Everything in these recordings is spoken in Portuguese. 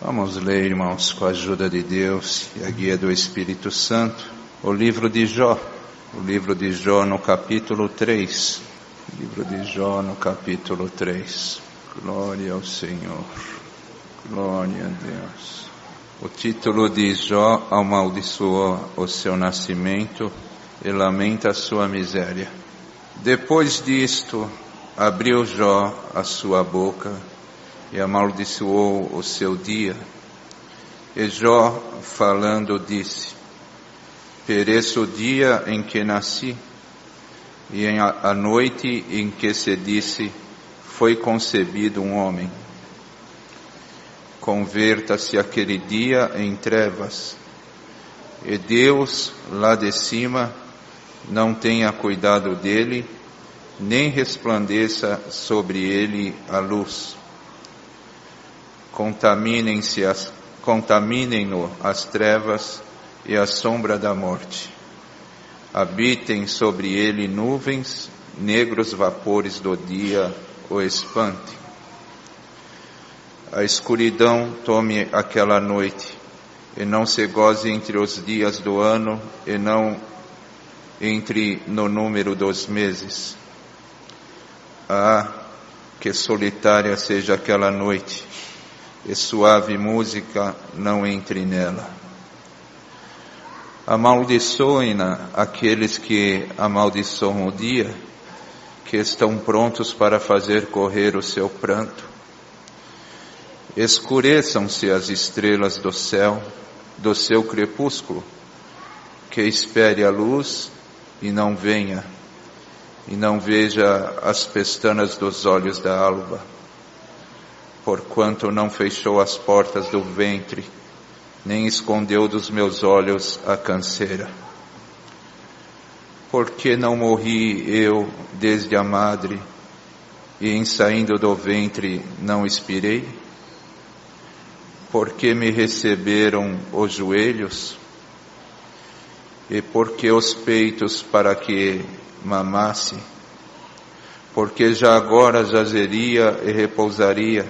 Vamos ler, irmãos, com a ajuda de Deus e a guia do Espírito Santo, o livro de Jó. O livro de Jó no capítulo 3. O livro de Jó no capítulo 3. Glória ao Senhor. Glória a Deus. O título de Jó amaldiçoou o seu nascimento e lamenta a sua miséria. Depois disto, abriu Jó a sua boca e amaldiçoou o seu dia. E Jó, falando, disse: pereça o dia em que nasci, e a noite em que se disse, foi concebido um homem. Converta-se aquele dia em trevas, e Deus, lá de cima, não tenha cuidado dele, nem resplandeça sobre ele a luz. Contaminem-no as trevas e a sombra da morte. Habitem sobre ele nuvens, negros vapores do dia o espantem. A escuridão tome aquela noite, e não se goze entre os dias do ano, e não entre no número dos meses. Ah, que solitária seja aquela noite, e suave música não entre nela. Amaldiçoem-na aqueles que amaldiçoam o dia, que estão prontos para fazer correr o seu pranto. Escureçam-se as estrelas do céu, do seu crepúsculo, que espere a luz e não venha, e não veja as pestanas dos olhos da alva, porquanto não fechou as portas do ventre, nem escondeu dos meus olhos a canseira. Porque não morri eu desde a madre, e em saindo do ventre não expirei? Porque me receberam os joelhos, e porque os peitos para que mamasse? Porque já agora jazeria e repousaria,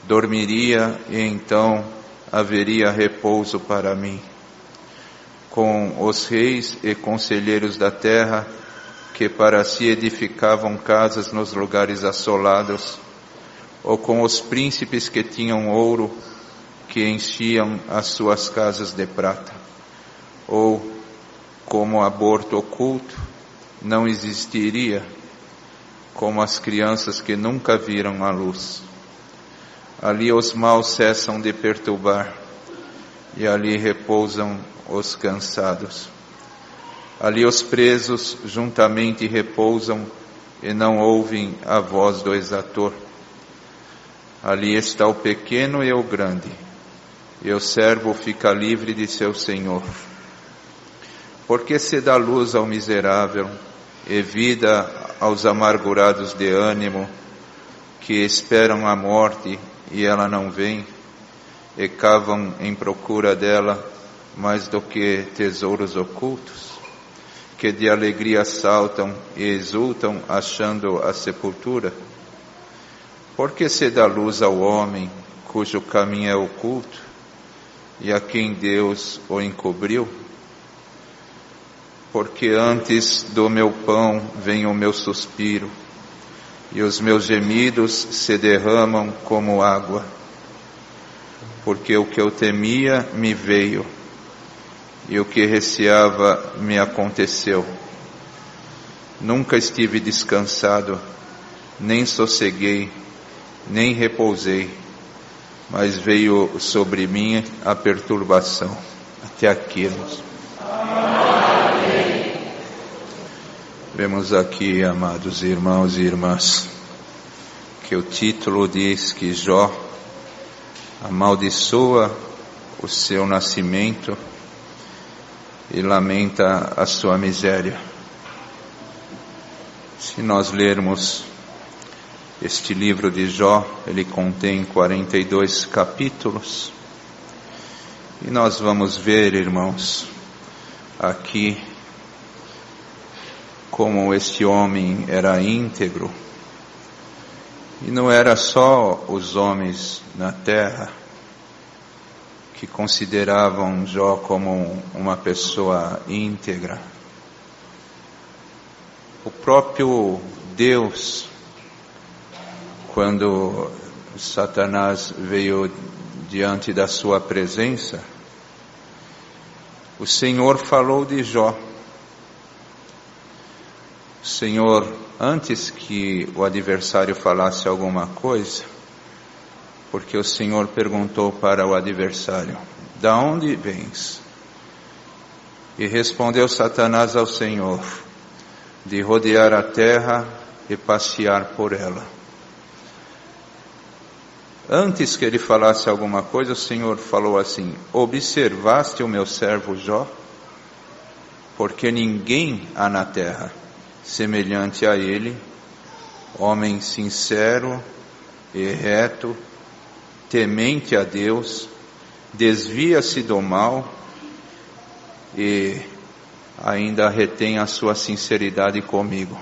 dormiria e então haveria repouso para mim, com os reis e conselheiros da terra, que para si edificavam casas nos lugares assolados, ou com os príncipes que tinham ouro, que enchiam as suas casas de prata, ou como aborto oculto, não existiria, como as crianças que nunca viram a luz. Ali os maus cessam de perturbar, e ali repousam os cansados. Ali os presos juntamente repousam, e não ouvem a voz do exator. Ali está o pequeno e o grande, e o servo fica livre de seu senhor. Porque se dá luz ao miserável, e vida aos amargurados de ânimo, que esperam a morte, e ela não vem, e cavam em procura dela mais do que tesouros ocultos, que de alegria saltam e exultam achando a sepultura. Porque se dá luz ao homem cujo caminho é oculto, e a quem Deus o encobriu? Porque antes do meu pão vem o meu suspiro, e os meus gemidos se derramam como água. Porque o que eu temia me veio, e o que receava me aconteceu. Nunca estive descansado, nem sosseguei, nem repousei, mas veio sobre mim a perturbação. Até aqui, irmãos. Vemos aqui, amados irmãos e irmãs, que o título diz que Jó amaldiçoa o seu nascimento e lamenta a sua miséria. Se nós lermos este livro de Jó, ele contém 42 capítulos, e nós vamos ver, irmãos, aqui como este homem era íntegro, e não era só os homens na terra, que consideravam Jó como uma pessoa íntegra. O próprio Deus, quando Satanás veio diante da sua presença, o Senhor falou de Jó. O Senhor, antes que o adversário falasse alguma coisa, porque o Senhor perguntou para o adversário: "Da onde vens?" E respondeu Satanás ao Senhor: "De rodear a terra e passear por ela." Antes que ele falasse alguma coisa, o Senhor falou assim: "Observaste o meu servo Jó? Porque ninguém há na terra semelhante a ele, homem sincero e reto, temente a Deus, desvia-se do mal e ainda retém a sua sinceridade comigo."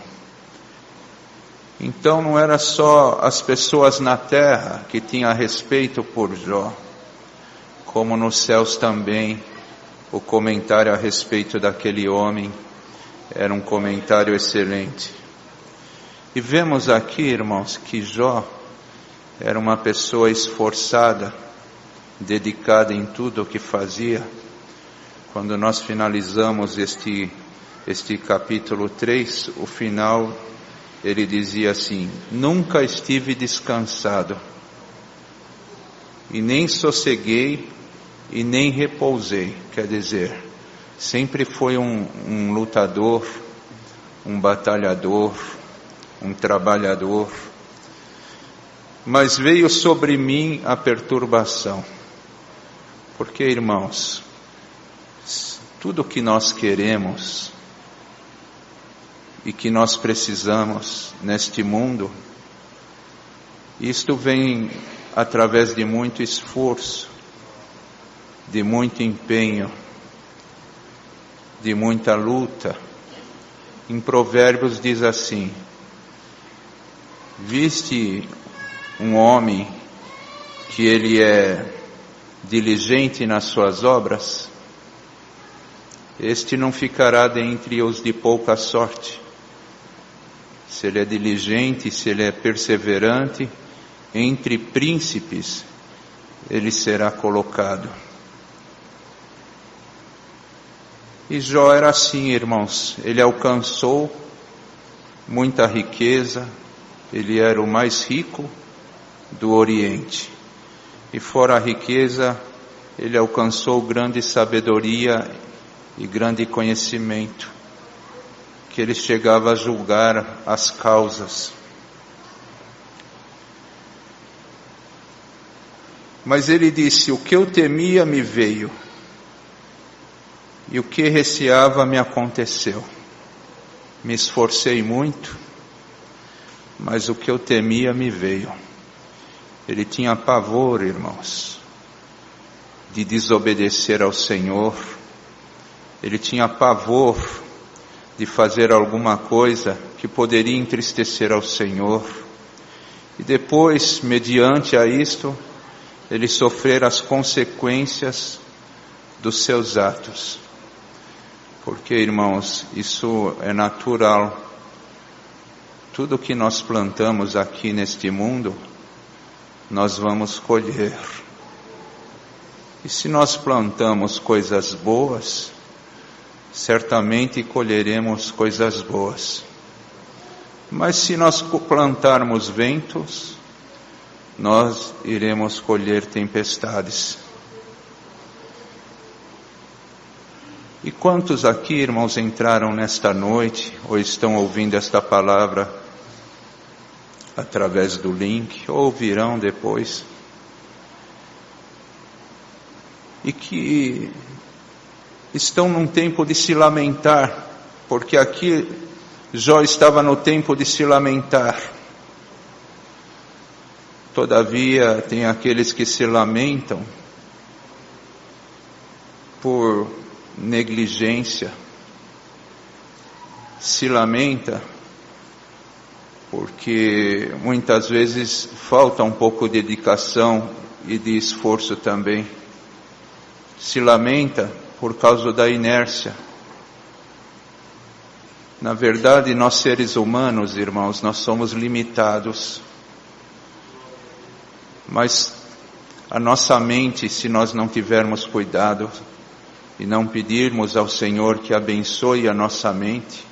Então não era só as pessoas na terra que tinham respeito por Jó, como nos céus também o comentário a respeito daquele homem era um comentário excelente. E vemos aqui, irmãos, que Jó era uma pessoa esforçada, dedicada em tudo o que fazia. Quando nós finalizamos este capítulo 3, o final, ele dizia assim: "Nunca estive descansado, e nem sosseguei, e nem repousei." Quer dizer, sempre foi um lutador, um batalhador, um trabalhador. Mas veio sobre mim a perturbação. Porque, irmãos, tudo que nós queremos e que nós precisamos neste mundo, isto vem através de muito esforço, de muito empenho, de muita luta. Em Provérbios diz assim: "Viste um homem que ele é diligente nas suas obras, este não ficará dentre os de pouca sorte." Se ele é diligente, se ele é perseverante, entre príncipes ele será colocado. E Jó era assim, irmãos. Ele alcançou muita riqueza, ele era o mais rico do Oriente. E fora a riqueza, ele alcançou grande sabedoria e grande conhecimento, que ele chegava a julgar as causas. Mas ele disse: "O que eu temia me veio, e o que receava me aconteceu. Me esforcei muito, mas o que eu temia me veio." Ele tinha pavor, irmãos, de desobedecer ao Senhor. Ele tinha pavor de fazer alguma coisa que poderia entristecer ao Senhor. E depois, mediante a isto, ele sofrer as consequências dos seus atos. Porque, irmãos, isso é natural. Tudo que nós plantamos aqui neste mundo, nós vamos colher. E se nós plantamos coisas boas, certamente colheremos coisas boas. Mas se nós plantarmos ventos, nós iremos colher tempestades. E quantos aqui, irmãos, entraram nesta noite, ou estão ouvindo esta palavra através do link, ou ouvirão depois, e que estão num tempo de se lamentar, porque aqui Jó estava no tempo de se lamentar. Todavia, tem aqueles que se lamentam por negligência, se lamenta porque muitas vezes falta um pouco de dedicação e de esforço também. se lamenta por causa da inércia. Na verdade, nós seres humanos, irmãos, nós somos limitados. Mas a nossa mente, se nós não tivermos cuidado e não pedirmos ao Senhor que abençoe a nossa mente,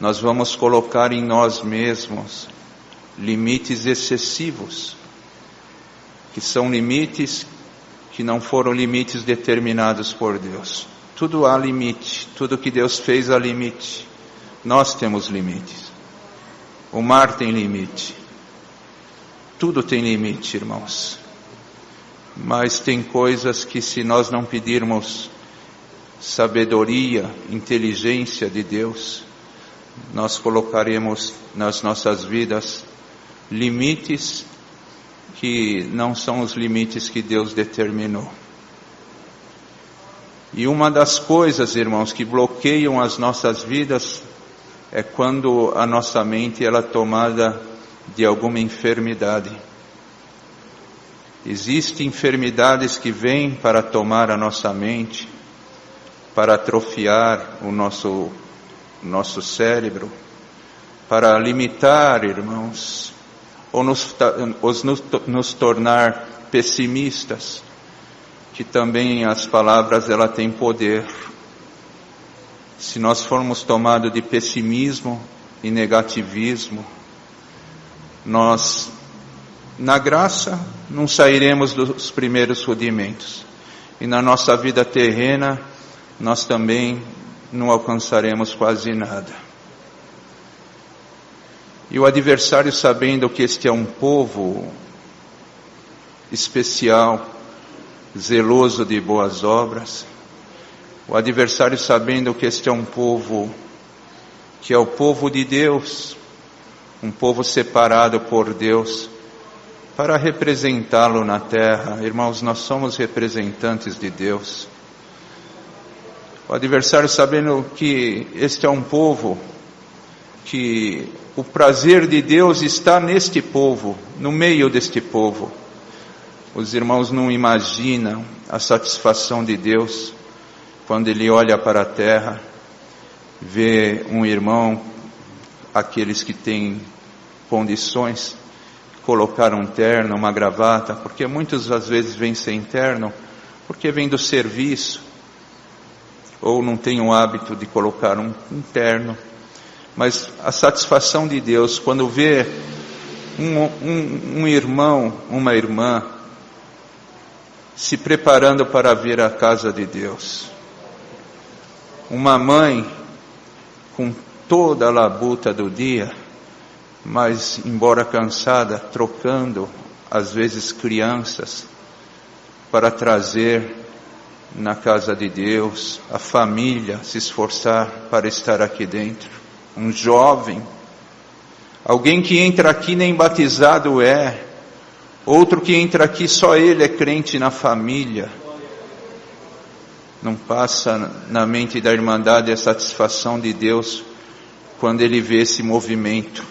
nós vamos colocar em nós mesmos limites excessivos, que são limites que não foram limites determinados por Deus. Tudo há limite, tudo que Deus fez há limite. Nós temos limites. O mar tem limite. Tudo tem limite, irmãos. Mas tem coisas que, se nós não pedirmos sabedoria, inteligência de Deus, nós colocaremos nas nossas vidas limites que não são os limites que Deus determinou. E uma das coisas, irmãos, que bloqueiam as nossas vidas é quando a nossa mente ela é tomada de alguma enfermidade. Existem enfermidades que vêm para tomar a nossa mente, para atrofiar o nosso cérebro, para limitar, irmãos, ou nos tornar pessimistas, que também as palavras ela têm poder. Se nós formos tomados de pessimismo e negativismo, nós, na graça, não sairemos dos primeiros rudimentos. E na nossa vida terrena, nós também não alcançaremos quase nada. E o adversário, sabendo que este é um povo especial, zeloso de boas obras, o adversário, sabendo que este é um povo que é o povo de Deus, um povo separado por Deus, para representá-lo na terra. Irmãos, nós somos representantes de Deus. O adversário, sabendo que este é um povo, que o prazer de Deus está neste povo, no meio deste povo. Os irmãos não imaginam a satisfação de Deus quando Ele olha para a terra, vê um irmão, aqueles que têm condições, colocar um terno, uma gravata, porque muitos às vezes vêm sem terno, porque vêm do serviço, ou não têm o hábito de colocar um terno. Mas a satisfação de Deus, quando vê um irmão, uma irmã, se preparando para vir à casa de Deus, uma mãe com toda a labuta do dia, mas embora cansada, trocando às vezes crianças para trazer na casa de Deus, a família se esforçar para estar aqui dentro. Um jovem, alguém que entra aqui nem batizado é, outro que entra aqui só ele é crente na família. Não passa na mente da Irmandade a satisfação de Deus quando ele vê esse movimento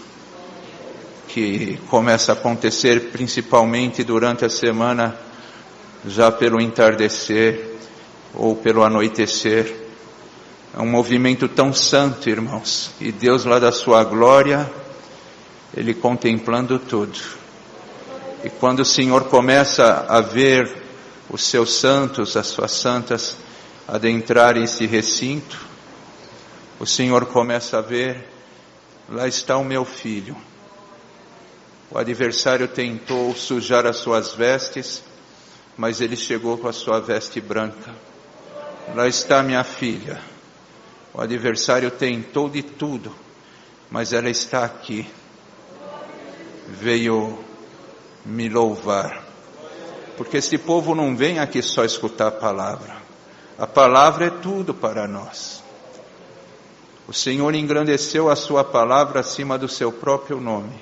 que começa a acontecer principalmente durante a semana, já pelo entardecer ou pelo anoitecer. É um movimento tão santo, irmãos, e Deus lá da sua glória, Ele contemplando tudo. E quando o Senhor começa a ver os seus santos, as suas santas, adentrar esse recinto, o Senhor começa a ver, lá está o meu filho. O adversário tentou sujar as suas vestes, mas ele chegou com a sua veste branca. Lá está minha filha. O adversário tentou de tudo, mas ela está aqui. Veio me louvar. Porque esse povo não vem aqui só escutar a palavra. A palavra é tudo para nós. O Senhor engrandeceu a sua palavra acima do seu próprio nome.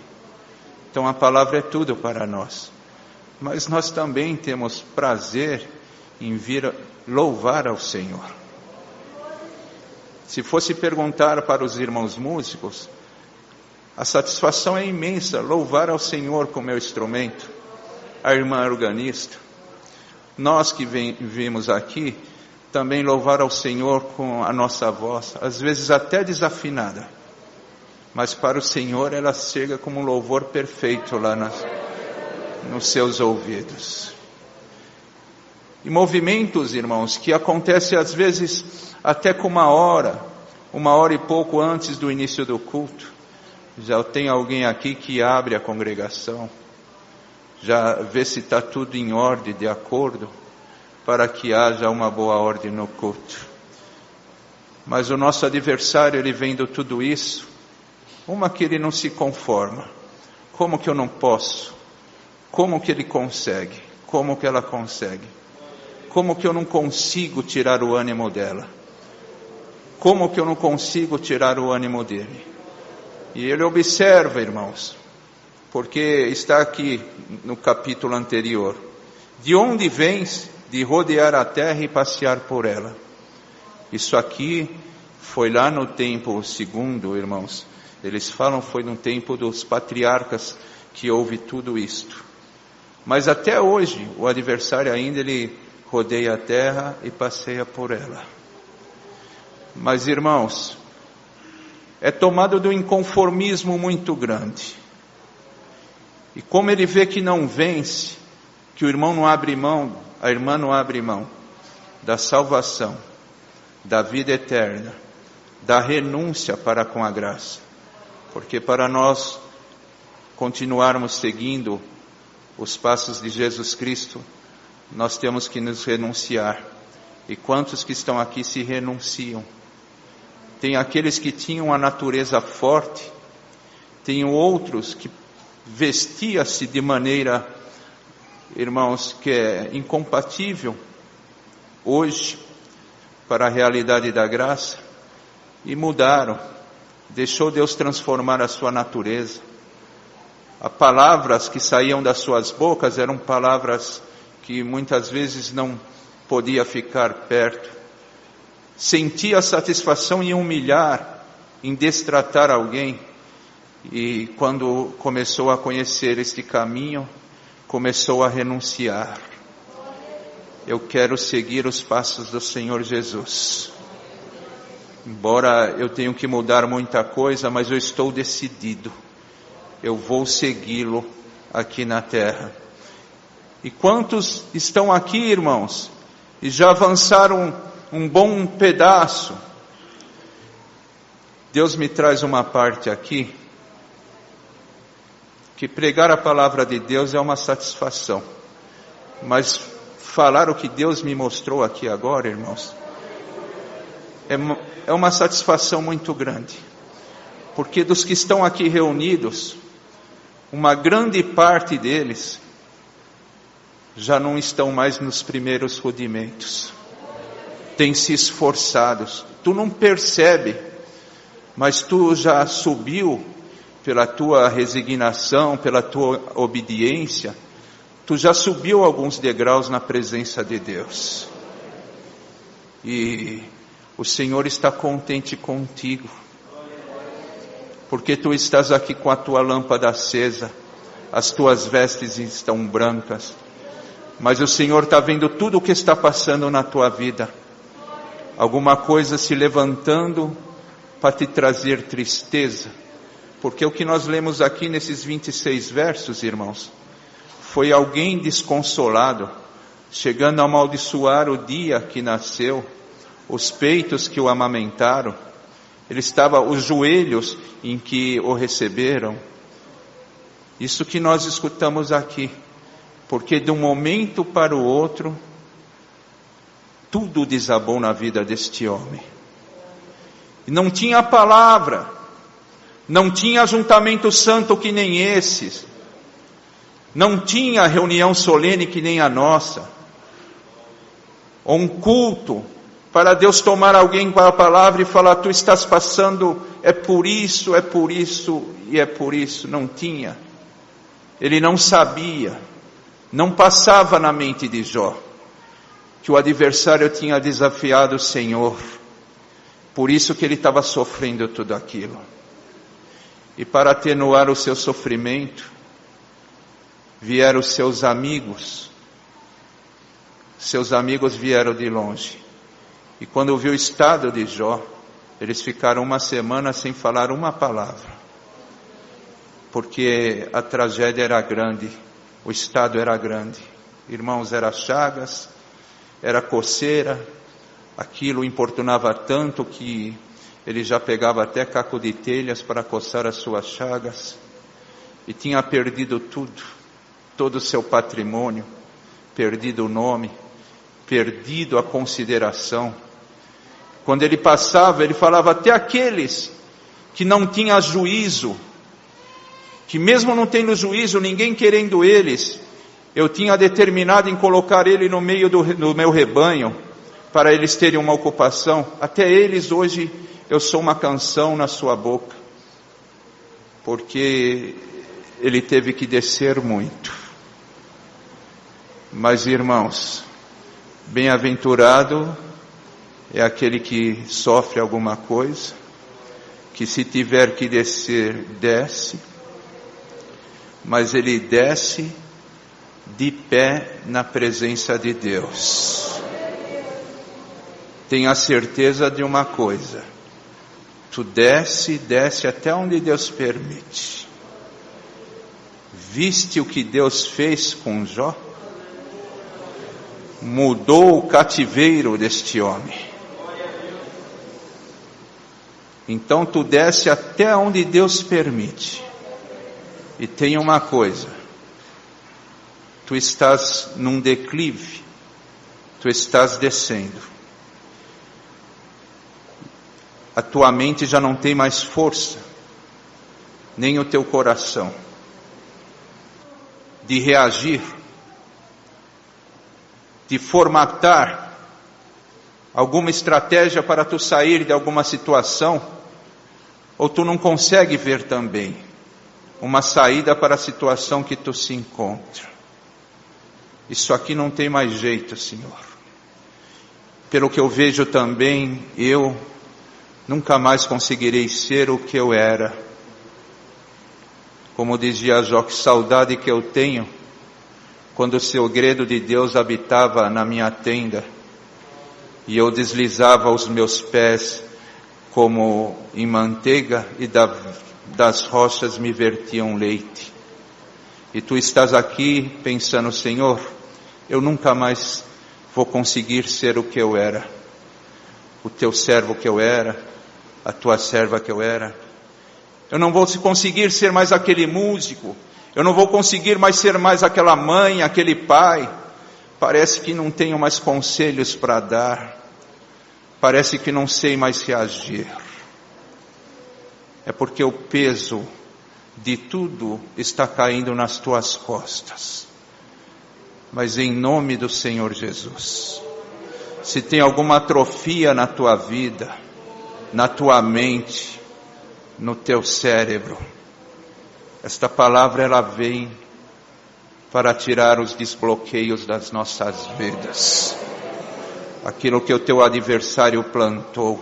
Então a palavra é tudo para nós. Mas nós também temos prazer em vir louvar ao Senhor. Se fosse perguntar para os irmãos músicos, a satisfação é imensa, louvar ao Senhor com meu instrumento. A irmã organista, nós que vimos aqui, também louvar ao Senhor com a nossa voz, às vezes até desafinada, mas para o Senhor ela chega como um louvor perfeito lá nos seus ouvidos. E movimentos, irmãos, que acontecem às vezes até com uma hora e pouco antes do início do culto. Já tem alguém aqui que abre a congregação, já vê se está tudo em ordem, de acordo, para que haja uma boa ordem no culto. Mas o nosso adversário, ele vendo tudo isso, que ele não se conforma. Como que eu não posso? Como que ele consegue? Como que ela consegue? Como que eu não consigo tirar o ânimo dela? Como que eu não consigo tirar o ânimo dele? E ele observa, irmãos, porque está aqui no capítulo anterior. De onde vens de rodear a terra e passear por ela? Isso aqui foi lá no tempo segundo, irmãos. Eles falam foi no tempo dos patriarcas que houve tudo isto. Mas até hoje, o adversário ainda ele rodeia a terra e passeia por ela. Mas, irmãos, é tomado de um inconformismo muito grande. E como ele vê que não vence, que o irmão não abre mão, a irmã não abre mão da salvação, da vida eterna, da renúncia para com a graça. Porque para nós continuarmos seguindo os passos de Jesus Cristo, nós temos que nos renunciar. E quantos que estão aqui se renunciam? Tem aqueles que tinham a natureza forte, tem outros que vestia-se de maneira, irmãos, que é incompatível hoje para a realidade da graça, e mudaram, deixou Deus transformar a sua natureza. As palavras que saíam das suas bocas eram palavras que muitas vezes não podia ficar perto. Sentia satisfação em humilhar, em destratar alguém. E quando começou a conhecer este caminho, começou a renunciar. Eu quero seguir os passos do Senhor Jesus. Embora eu tenha que mudar muita coisa, mas eu estou decidido. Eu vou segui-lo aqui na terra. E quantos estão aqui, irmãos, e já avançaram um bom pedaço? Deus me traz uma parte aqui, que pregar a palavra de Deus é uma satisfação, mas falar o que Deus me mostrou aqui agora, irmãos, é uma satisfação muito grande, porque dos que estão aqui reunidos, uma grande parte deles já não estão mais nos primeiros rudimentos, têm se esforçados. Tu não percebe, mas tu já subiu pela tua resignação, pela tua obediência, tu já subiu alguns degraus na presença de Deus. E o Senhor está contente contigo, porque tu estás aqui com a tua lâmpada acesa, as tuas vestes estão brancas, mas o Senhor está vendo tudo o que está passando na tua vida. Alguma coisa se levantando para te trazer tristeza, porque o que nós lemos aqui nesses 26 versos, irmãos, foi alguém desconsolado, chegando a amaldiçoar o dia que nasceu, os peitos que o amamentaram, os joelhos em que o receberam. Isso que nós escutamos aqui, porque de um momento para o outro, tudo desabou na vida deste homem. E não tinha palavra, não tinha ajuntamento santo que nem esses, não tinha reunião solene que nem a nossa, ou um culto para Deus tomar alguém para a palavra e falar, tu estás passando, é por isso e é por isso. Não tinha. Ele não sabia, não passava na mente de Jó que o adversário tinha desafiado o Senhor, por isso que ele estava sofrendo tudo aquilo. E para atenuar o seu sofrimento, vieram os seus amigos Seus amigos vieram de longe. E quando viu o estado de Jó, eles ficaram uma semana sem falar uma palavra. Porque a tragédia era grande, o estado era grande. Irmãos, era chagas, era coceira, aquilo importunava tanto que ele já pegava até caco de telhas para coçar as suas chagas. E tinha perdido tudo, todo o seu patrimônio, perdido o nome, perdido a consideração. Quando ele passava, ele falava até aqueles que não tinham juízo, que mesmo não tendo juízo, ninguém querendo eles, eu tinha determinado em colocar ele no meio do meu rebanho, para eles terem uma ocupação. Até eles hoje, eu sou uma canção na sua boca, porque ele teve que descer muito. Mas, irmãos, bem-aventurado é aquele que sofre alguma coisa, que se tiver que descer, desce, mas ele desce de pé na presença de Deus. Tenha certeza de uma coisa, tu desce até onde Deus permite. Viste o que Deus fez com Jó? Mudou o cativeiro deste homem. Então tu desce até onde Deus permite. E tem uma coisa, tu estás num declive, tu estás descendo. A tua mente já não tem mais força, nem o teu coração, de reagir, de formatar alguma estratégia para tu sair de alguma situação, ou tu não consegue ver também uma saída para a situação que tu se encontra. Isso aqui não tem mais jeito, Senhor. Pelo que eu vejo também, eu nunca mais conseguirei ser o que eu era. Como dizia Jó, que saudade que eu tenho quando o segredo de Deus habitava na minha tenda e eu deslizava os meus pés como em manteiga e das rochas me vertiam leite. E tu estás aqui pensando, Senhor, eu nunca mais vou conseguir ser o que eu era, o teu servo que eu era, a tua serva que eu era. Eu não vou conseguir ser mais aquele músico, eu não vou conseguir mais ser mais aquela mãe, aquele pai. Parece que não tenho mais conselhos para dar, parece que não sei mais reagir. É porque o peso de tudo está caindo nas tuas costas. Mas em nome do Senhor Jesus, se tem alguma atrofia na tua vida, na tua mente, no teu cérebro, esta palavra ela vem para tirar os desbloqueios das nossas vidas. Aquilo que o teu adversário plantou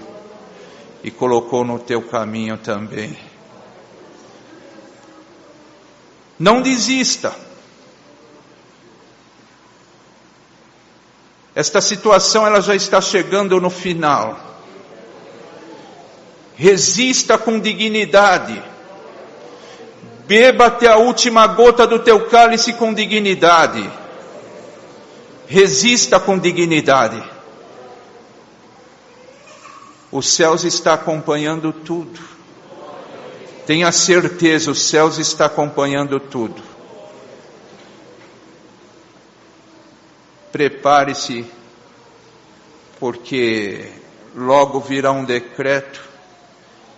e colocou no teu caminho também. Não desista. Esta situação ela já está chegando no final. Resista com dignidade. Beba até a última gota do teu cálice com dignidade. Resista com dignidade. Os céus está acompanhando tudo. Tenha certeza, os céus está acompanhando tudo. Prepare-se, porque logo virá um decreto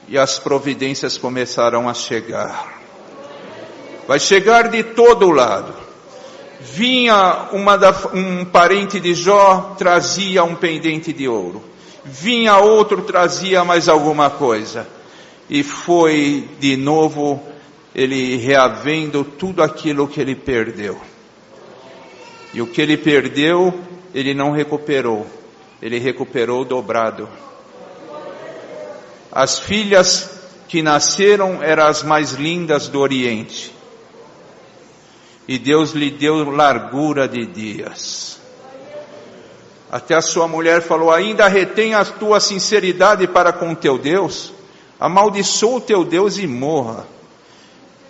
e as providências começarão a chegar. Vai chegar de todo lado. Vinha um parente de Jó, trazia um pendente de ouro. Vinha outro, trazia mais alguma coisa. E foi de novo ele reavendo tudo aquilo que ele perdeu. E o que ele perdeu, ele não recuperou. Ele recuperou dobrado. As filhas que nasceram eram as mais lindas do Oriente. E Deus lhe deu largura de dias. Até a sua mulher falou: ainda retém a tua sinceridade para com teu Deus? Amaldiçoa o teu Deus e morra.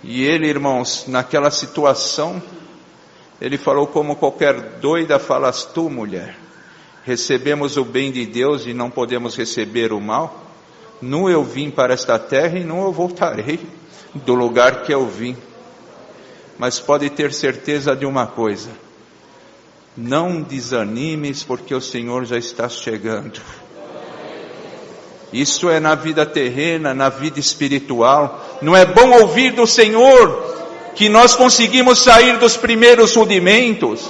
E ele, irmãos, naquela situação, ele falou: como qualquer doida falas tu, mulher. Recebemos o bem de Deus e não podemos receber o mal? Nu eu vim para esta terra e nu eu voltarei do lugar que eu vim. Mas pode ter certeza de uma coisa: não desanimes, porque o Senhor já está chegando. Isso é na vida terrena, na vida espiritual. Não é bom ouvir do Senhor que nós conseguimos sair dos primeiros rudimentos.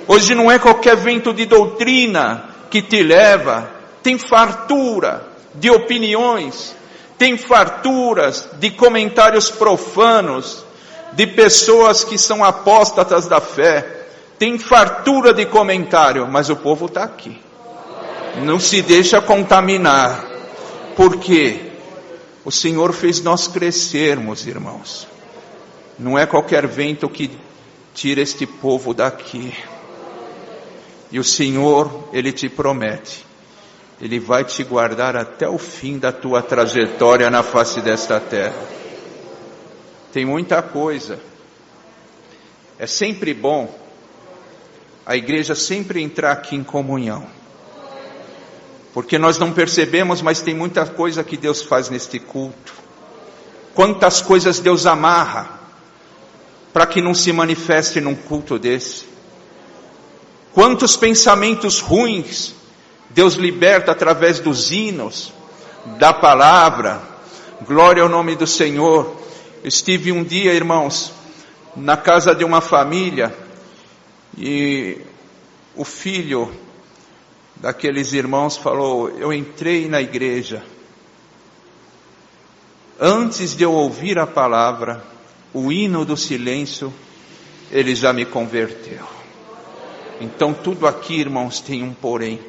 Hoje não é qualquer vento de doutrina que te leva. Tem fartura de opiniões, tem farturas de comentários profanos, de pessoas que são apóstatas da fé. Tem fartura de comentário, mas o povo está aqui. Não se deixa contaminar. Porque o Senhor fez nós crescermos, irmãos. Não é qualquer vento que tira este povo daqui. E o Senhor, Ele te promete: Ele vai te guardar até o fim da tua trajetória na face desta terra. Tem muita coisa. É sempre bom a igreja sempre entrar aqui em comunhão. Porque nós não percebemos, mas tem muita coisa que Deus faz neste culto. Quantas coisas Deus amarra para que não se manifeste num culto desse. Quantos pensamentos ruins Deus liberta através dos hinos, da palavra. Glória ao nome do Senhor. Eu estive um dia, irmãos, na casa de uma família, e o filho daqueles irmãos falou: eu entrei na igreja, antes de eu ouvir a palavra, o hino do silêncio, ele já me converteu. Então tudo aqui, irmãos, tem um porém.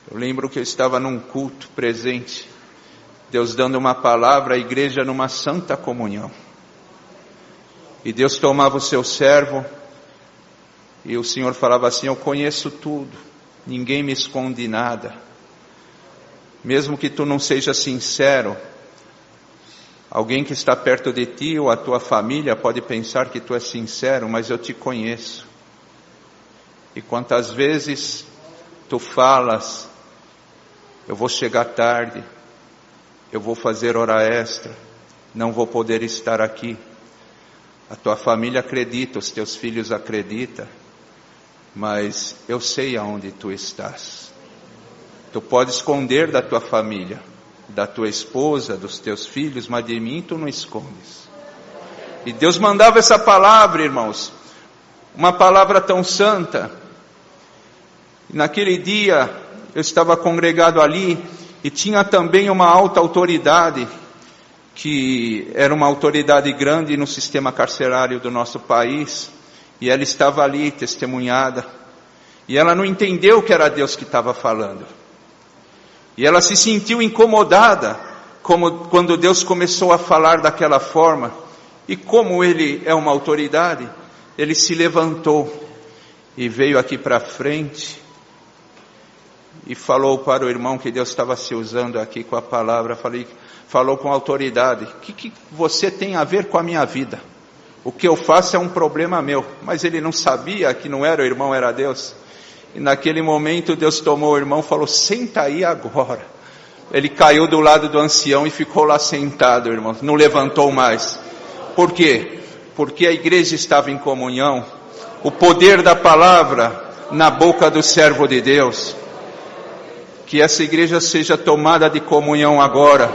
Eu lembro que eu estava num culto presente, Deus dando uma palavra, a igreja numa santa comunhão. E Deus tomava o seu servo, e o Senhor falava assim: eu conheço tudo, ninguém me esconde nada. Mesmo que tu não seja sincero, alguém que está perto de ti ou a tua família pode pensar que tu és sincero, mas eu te conheço. E quantas vezes tu falas: eu vou chegar tarde, eu vou fazer hora extra, não vou poder estar aqui. A tua família acredita, os teus filhos acreditam, mas eu sei aonde tu estás. Tu pode esconder da tua família, da tua esposa, dos teus filhos, mas de mim tu não escondes. E Deus mandava essa palavra, irmãos, uma palavra tão santa. E naquele dia eu estava congregado ali, e tinha também uma alta autoridade, que era uma autoridade grande no sistema carcerário do nosso país, e ela estava ali testemunhada, e ela não entendeu que era Deus que estava falando, e ela se sentiu incomodada, quando Deus começou a falar daquela forma. E como ele é uma autoridade, ele se levantou, e veio aqui para frente, e falou para o irmão que Deus estava se usando aqui com a palavra, falou com autoridade: o que você tem a ver com a minha vida? O que eu faço é um problema meu. Mas ele não sabia que não era o irmão, era Deus. E naquele momento Deus tomou o irmão e falou: senta aí agora. Ele caiu do lado do ancião e ficou lá sentado, irmão, não levantou mais. Por quê? Porque a igreja estava em comunhão. O poder da palavra na boca do servo de Deus. Que essa igreja seja tomada de comunhão agora,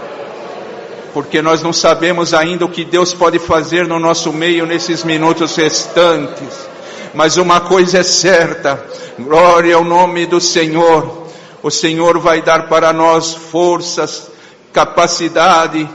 porque nós não sabemos ainda o que Deus pode fazer no nosso meio nesses minutos restantes, mas uma coisa é certa: glória ao nome do Senhor. O Senhor vai dar para nós forças, capacidade,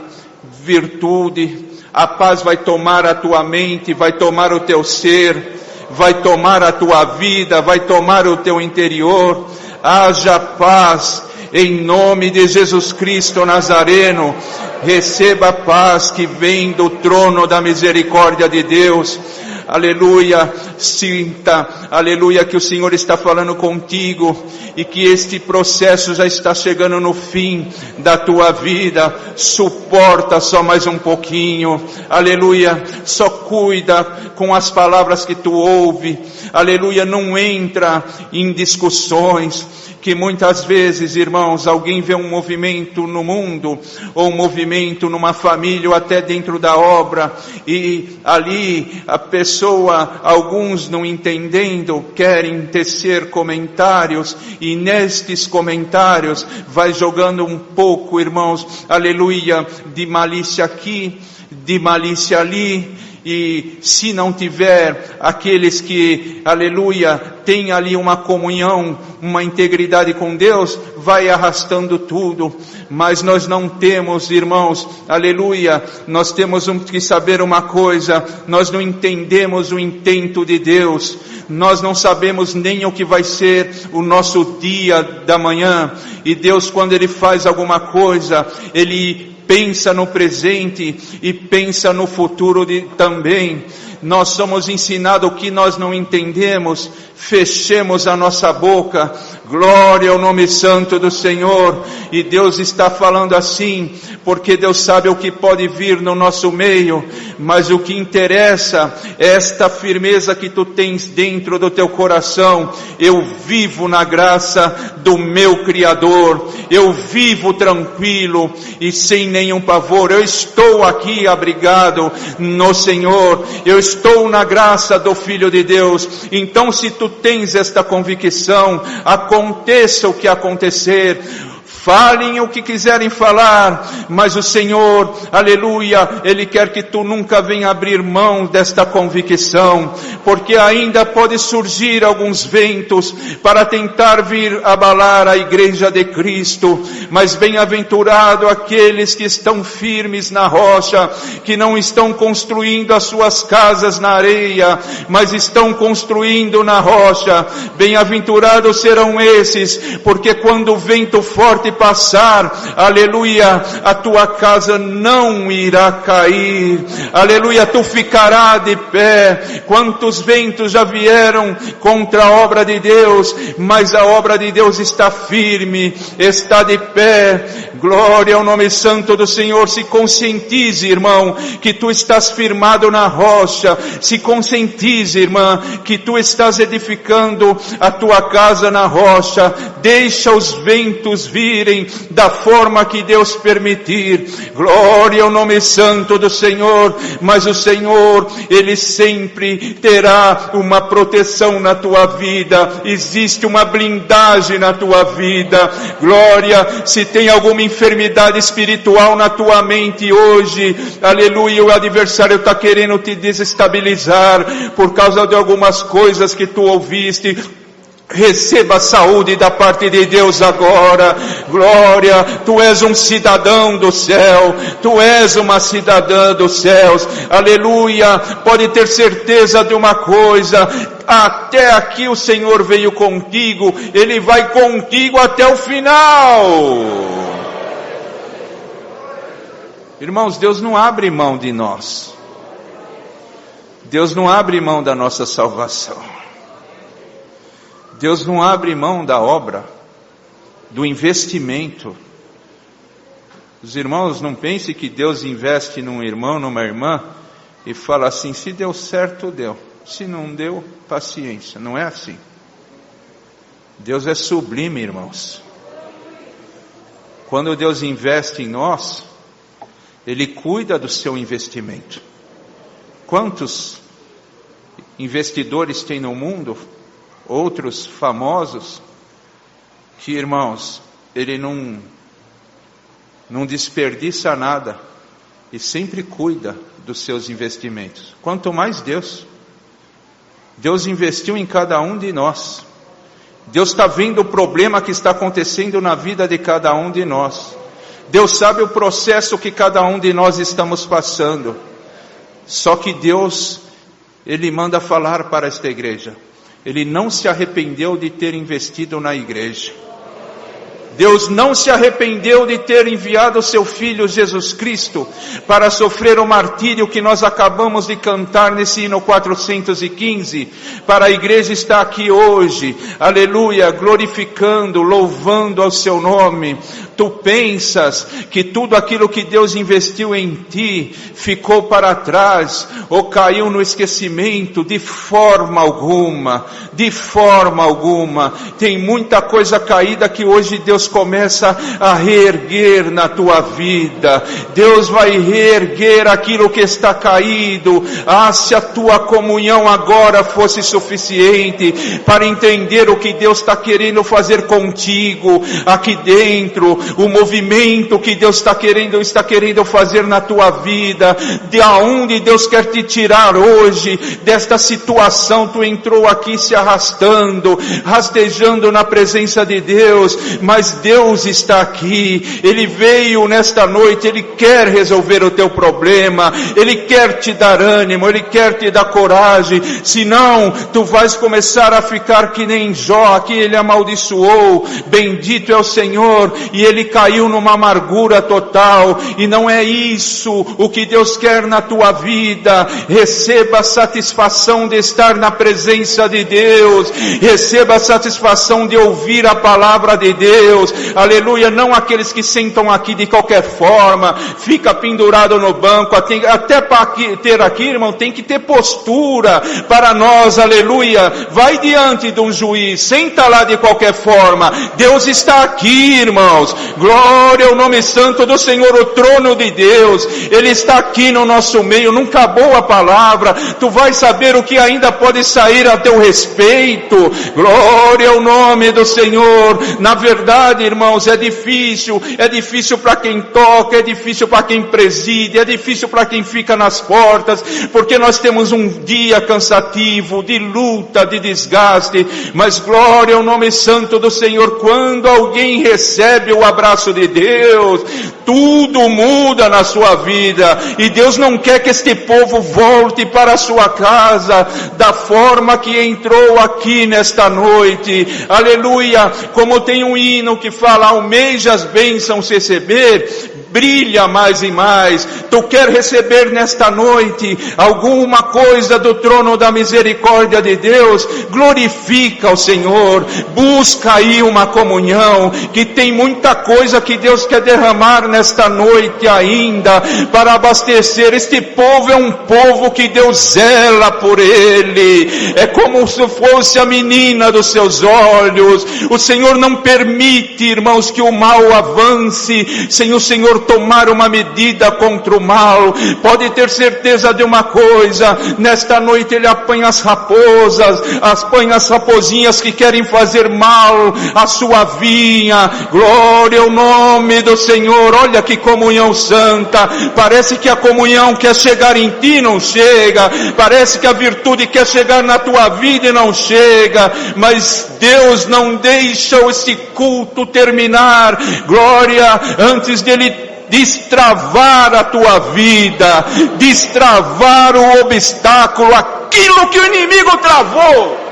virtude. A paz vai tomar a tua mente, vai tomar o teu ser, vai tomar a tua vida, vai tomar o teu interior. Haja paz em nome de Jesus Cristo Nazareno. Receba a paz que vem do trono da misericórdia de Deus. Aleluia. sinta, aleluia, que o Senhor está falando contigo e que este processo já está chegando no fim da tua vida. Suporta só mais um pouquinho, aleluia, só cuida com as palavras que tu ouve, aleluia, não entra em discussões, que muitas vezes, irmãos, alguém vê um movimento no mundo, ou um movimento numa família, ou até dentro da obra, e ali a pessoa, alguns não entendendo, querem tecer comentários, e nestes comentários vai jogando um pouco, irmãos, aleluia, de malícia aqui, de malícia ali. E se não tiver aqueles que, aleluia, tem ali uma comunhão, uma integridade com Deus, vai arrastando tudo. Mas nós não temos, irmãos, aleluia, nós temos que saber uma coisa: nós não entendemos o intento de Deus, nós não sabemos nem o que vai ser o nosso dia da manhã. E Deus, quando Ele faz alguma coisa, Ele pensa no presente e pensa no futuro também. Nós somos ensinados o que nós não entendemos, fechemos a nossa boca, glória ao nome santo do Senhor. E Deus está falando assim, porque Deus sabe o que pode vir no nosso meio, mas o que interessa é esta firmeza que tu tens dentro do teu coração. Eu vivo na graça do meu Criador, eu vivo tranquilo e sem nenhum pavor, eu estou aqui abrigado no Senhor, eu estou na graça do Filho de Deus. Então, se tu tens esta convicção, aconteça o que acontecer, falem o que quiserem falar, mas o Senhor, aleluia, Ele quer que tu nunca venha abrir mão desta convicção, porque ainda pode surgir alguns ventos para tentar vir abalar a igreja de Cristo, mas bem-aventurado aqueles que estão firmes na rocha, que não estão construindo as suas casas na areia, mas estão construindo na rocha. Bem-aventurados serão esses, porque quando o vento forte passar, aleluia, a tua casa não irá cair, aleluia, tu ficará de pé. Quantos ventos já vieram contra a obra de Deus, mas a obra de Deus está firme, está de pé. Glória ao nome santo do Senhor. Se conscientize, irmão, que tu estás firmado na rocha. Se conscientize, irmã, que tu estás edificando a tua casa na rocha. Deixa os ventos virem da forma que Deus permitir. Glória ao nome santo do Senhor. Mas o Senhor, Ele sempre terá uma proteção na tua vida. Existe uma blindagem na tua vida. Glória. Se tem alguma enfermidade espiritual na tua mente hoje, aleluia, o adversário está querendo te desestabilizar por causa de algumas coisas que tu ouviste. Receba saúde da parte de Deus agora. Glória, tu és um cidadão do céu, tu és uma cidadã dos céus, aleluia. Pode ter certeza de uma coisa: até aqui o Senhor veio contigo, Ele vai contigo até o final. Irmãos, Deus não abre mão de nós, Deus não abre mão da nossa salvação, Deus não abre mão da obra, do investimento. Os irmãos, não pensem que Deus investe num irmão, numa irmã, e fala assim: se deu certo, deu, se não deu, paciência. Não é assim. Deus é sublime, irmãos. Quando Deus investe em nós, Ele cuida do seu investimento. Quantos investidores tem no mundo? Outros famosos, que, irmãos, ele não desperdiça nada e sempre cuida dos seus investimentos. Quanto mais Deus investiu em cada um de nós. Deus está vendo o problema que está acontecendo na vida de cada um de nós. Deus sabe o processo que cada um de nós estamos passando. Só que Deus, Ele manda falar para esta igreja: Ele não se arrependeu de ter investido na igreja. Deus não se arrependeu de ter enviado o seu Filho Jesus Cristo para sofrer o martírio que nós acabamos de cantar nesse hino 415, para a igreja estar aqui hoje, aleluia, glorificando, louvando ao seu nome. Tu pensas que tudo aquilo que Deus investiu em ti ficou para trás ou caiu no esquecimento? De forma alguma, de forma alguma. Tem muita coisa caída que hoje Deus começa a reerguer na tua vida. Deus vai reerguer aquilo que está caído. Ah, se a tua comunhão agora fosse suficiente para entender o que Deus está querendo fazer contigo aqui dentro, o movimento que Deus está querendo fazer na tua vida, de aonde Deus quer te tirar hoje, desta situação. Tu entrou aqui se arrastando, rastejando na presença de Deus, mas Deus está aqui, Ele veio nesta noite, Ele quer resolver o teu problema, Ele quer te dar ânimo, Ele quer te dar coragem, senão tu vais começar a ficar que nem Jó, aqui ele amaldiçoou, bendito é o Senhor, e ele caiu numa amargura total, e não é isso o que Deus quer na tua vida. Receba a satisfação de estar na presença de Deus, receba a satisfação de ouvir a palavra de Deus, aleluia. Não aqueles que sentam aqui de qualquer forma, fica pendurado no banco, até para ter aqui, irmão, tem que ter postura para nós, aleluia. Vai diante de um juiz, senta lá de qualquer forma, Deus está aqui, irmãos, glória ao nome santo do Senhor, o trono de Deus, Ele está aqui no nosso meio. Não acabou a palavra, tu vais saber o que ainda pode sair a teu respeito, glória ao nome do Senhor. Na verdade, irmãos, é difícil para quem toca, é difícil para quem preside, é difícil para quem fica nas portas, porque nós temos um dia cansativo, de luta, de desgaste, mas glória ao nome santo do Senhor, quando alguém recebe o abraço de Deus, tudo muda na sua vida, e Deus não quer que este povo volte para a sua casa da forma que entrou aqui nesta noite, aleluia. Como tem um hino que fala, almeja as bênçãos receber, brilha mais e mais. Tu quer receber nesta noite alguma coisa do trono da misericórdia de Deus? Glorifica o Senhor, busca aí uma comunhão, que tem muita coisa que Deus quer derramar nesta noite ainda, para abastecer. Este povo é um povo que Deus zela por ele, é como se fosse a menina dos seus olhos. O Senhor não permite, irmãos, que o mal avance, sem o Senhor tomar uma medida contra o mal. Pode ter certeza de uma coisa, nesta noite Ele apanha as raposas, apanha as raposinhas que querem fazer mal à sua vinha, glória ao nome do Senhor. Olha que comunhão santa, parece que a comunhão quer chegar em ti, não chega, parece que a virtude quer chegar na tua vida e não chega, mas Deus não deixa esse culto terminar, glória, antes dele destravar a tua vida, destravar o obstáculo, aquilo que o inimigo travou.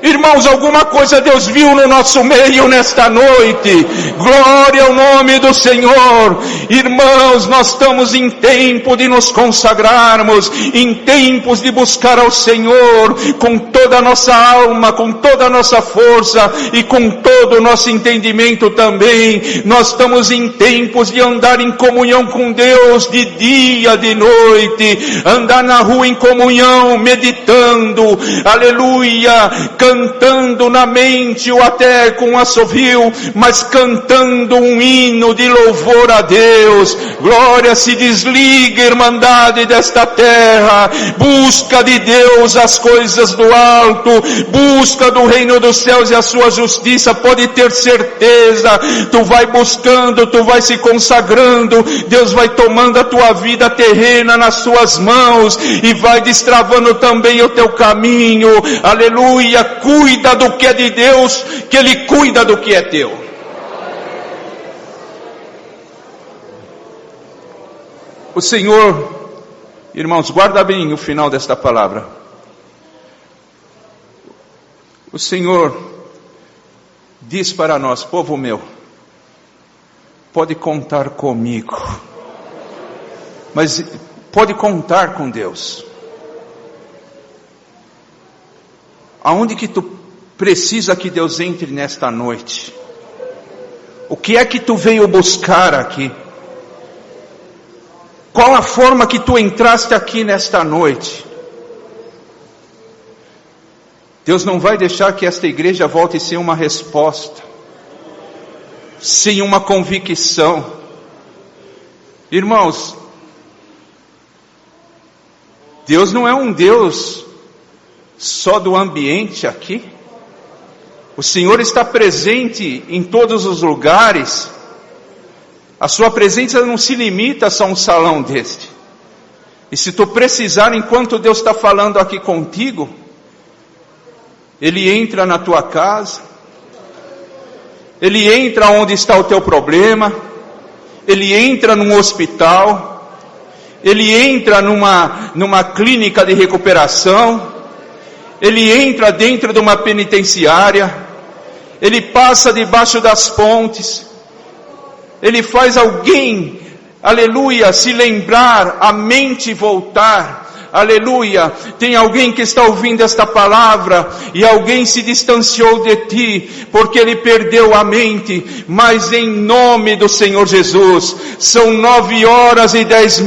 Irmãos, alguma coisa Deus viu no nosso meio nesta noite, glória ao nome do Senhor. Irmãos, nós estamos em tempo de nos consagrarmos, em tempos de buscar ao Senhor com toda a nossa alma, com toda a nossa força e com todo o nosso entendimento também. Nós estamos em tempos de andar em comunhão com Deus, de dia, de noite, andar na rua em comunhão, meditando, aleluia, cantando na mente ou até com um assovio, mas cantando um hino de louvor a Deus. Glória, se desliga, irmandade desta terra, busca de Deus as coisas do alto, busca do reino dos céus e a sua justiça. Pode ter certeza, tu vai buscando, tu vai se consagrando, Deus vai tomando a tua vida terrena nas suas mãos e vai destravando também o teu caminho, aleluia. Cuida do que é de Deus, que Ele cuida do que é teu. O Senhor, irmãos, guarda bem o final desta palavra. O Senhor diz para nós: povo meu, pode contar comigo, mas pode contar com Deus. Aonde que tu precisa que Deus entre nesta noite? O que é que tu veio buscar aqui? Qual a forma que tu entraste aqui nesta noite? Deus não vai deixar que esta igreja volte sem uma resposta, sem uma convicção. Irmãos, Deus não é um Deus só do ambiente aqui. O Senhor está presente em todos os lugares. A sua presença não se limita só a um salão deste. E se tu precisar, enquanto Deus está falando aqui contigo, Ele entra na tua casa, Ele entra onde está o teu problema, Ele entra num hospital, Ele entra numa clínica de recuperação, Ele entra dentro de uma penitenciária, Ele passa debaixo das pontes, Ele faz alguém, aleluia, se lembrar, a mente voltar. Aleluia, tem alguém que está ouvindo esta palavra e alguém se distanciou de ti porque ele perdeu a mente, mas em nome do Senhor Jesus, são 9h10,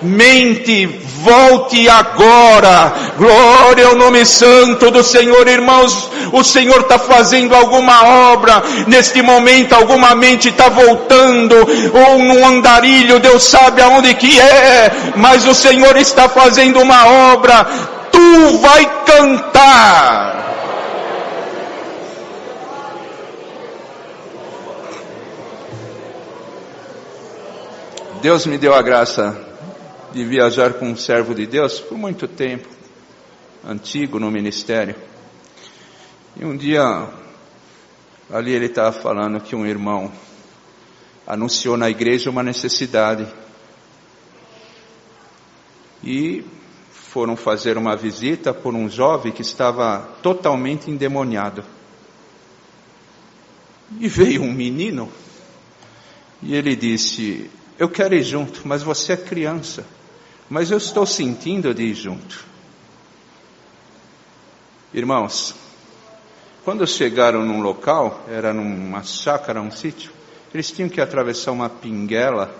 mente, volte agora, glória ao nome santo do Senhor. Irmãos, o Senhor está fazendo alguma obra, neste momento alguma mente está voltando, ou num andarilho, Deus sabe aonde que é, mas o Senhor está fazendo uma obra, tu vai cantar. Deus me deu a graça de viajar com um servo de Deus por muito tempo, antigo no ministério. E um dia, ali ele estava falando que um irmão anunciou na igreja uma necessidade. E foram fazer uma visita por um jovem que estava totalmente endemoniado. E veio um menino, e ele disse: eu quero ir junto, mas você é criança, mas eu estou sentindo de ir junto. Irmãos, quando chegaram num local, era numa chácara, um sítio, eles tinham que atravessar uma pinguela,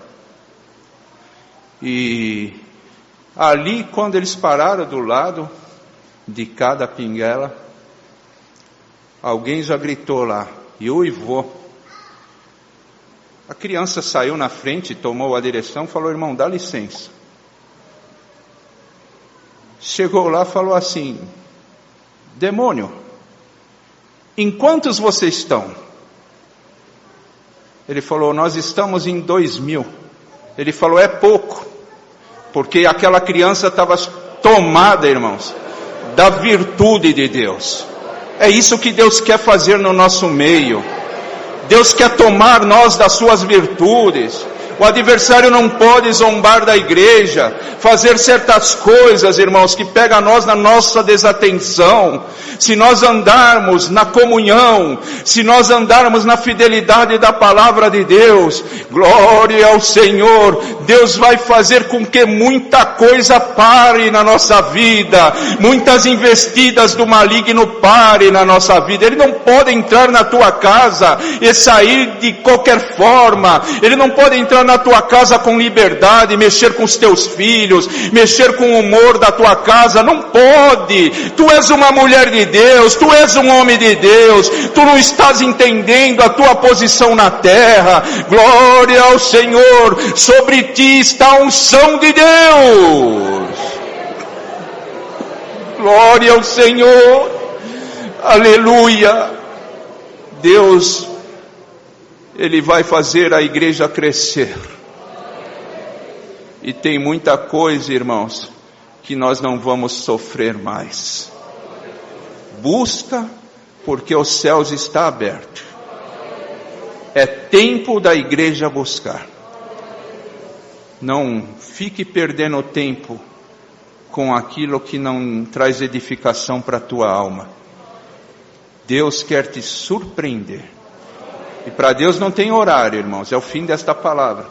e ali, quando eles pararam do lado de cada pinguela, alguém já gritou lá: e uivou. A criança saiu na frente, tomou a direção, falou: irmão, dá licença. Chegou lá, falou assim: demônio, em quantos vocês estão? Ele falou: nós estamos em 2000. Ele falou: é pouco. Porque aquela criança estava tomada, irmãos, da virtude de Deus. É isso que Deus quer fazer no nosso meio. Deus quer tomar nós das suas virtudes. O adversário não pode zombar da igreja, fazer certas coisas, irmãos, que pega nós na nossa desatenção. Se nós andarmos na comunhão, se nós andarmos na fidelidade da palavra de Deus, glória ao Senhor, Deus vai fazer com que muita coisa pare na nossa vida, muitas investidas do maligno pare na nossa vida. Ele não pode entrar na tua casa e sair de qualquer forma, ele não pode entrar na tua casa com liberdade, mexer com os teus filhos, mexer com o humor da tua casa, não pode. Tu és uma mulher de Deus, tu és um homem de Deus, tu não estás entendendo a tua posição na terra. Glória ao Senhor, sobre ti está a unção de Deus. Glória ao Senhor, aleluia. Deus, Ele vai fazer a igreja crescer. E tem muita coisa, irmãos, que nós não vamos sofrer mais. Busca, porque os céus estão abertos. É tempo da igreja buscar. Não fique perdendo tempo com aquilo que não traz edificação para a tua alma. Deus quer te surpreender. E para Deus não tem horário, irmãos, é o fim desta palavra.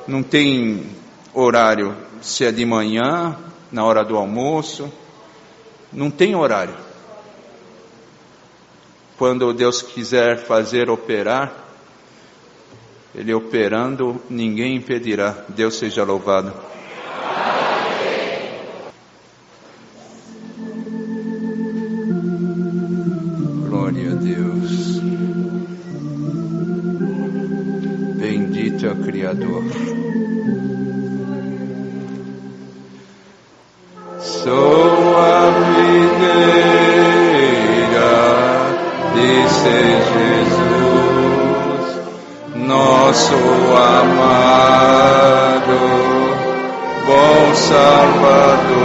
Não tem horário, se é de manhã, na hora do almoço, não tem horário. Quando Deus quiser fazer operar, Ele operando, ninguém impedirá. Deus seja louvado. Glória a Deus. Bendito é o Criador. Sou a videira, disse Jesus, nosso amado, bom Salvador.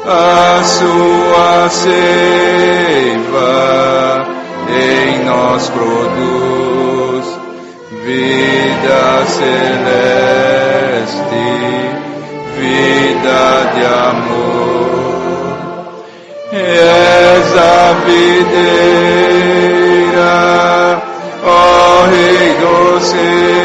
A sua seiva em nós produz vida celeste, vida de amor. És a videira, ó Rei do céu.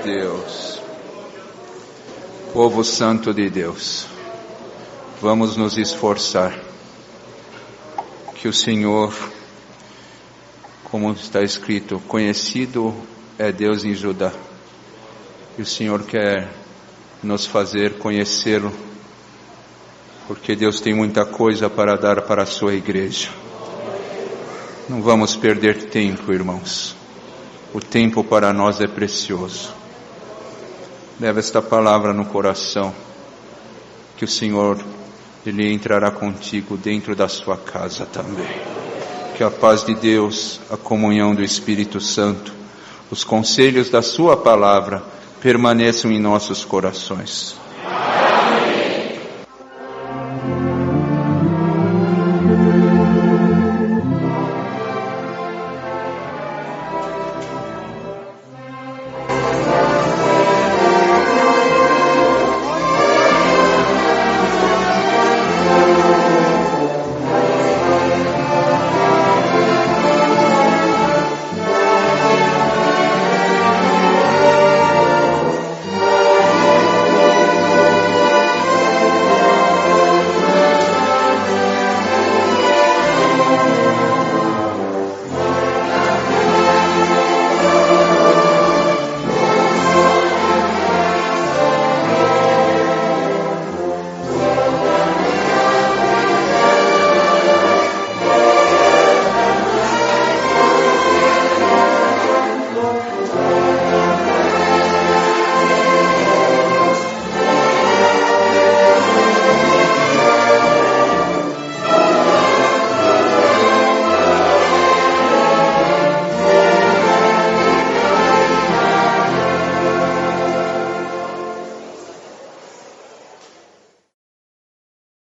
Deus, povo santo de Deus, vamos nos esforçar, que o Senhor, como está escrito, conhecido é Deus em Judá, e o Senhor quer nos fazer conhecê-lo, porque Deus tem muita coisa para dar para a sua igreja. Não vamos perder tempo, irmãos. O tempo para nós é precioso. Leva esta palavra no coração, que o Senhor, Ele entrará contigo dentro da sua casa também. Que a paz de Deus, a comunhão do Espírito Santo, os conselhos da sua palavra permaneçam em nossos corações.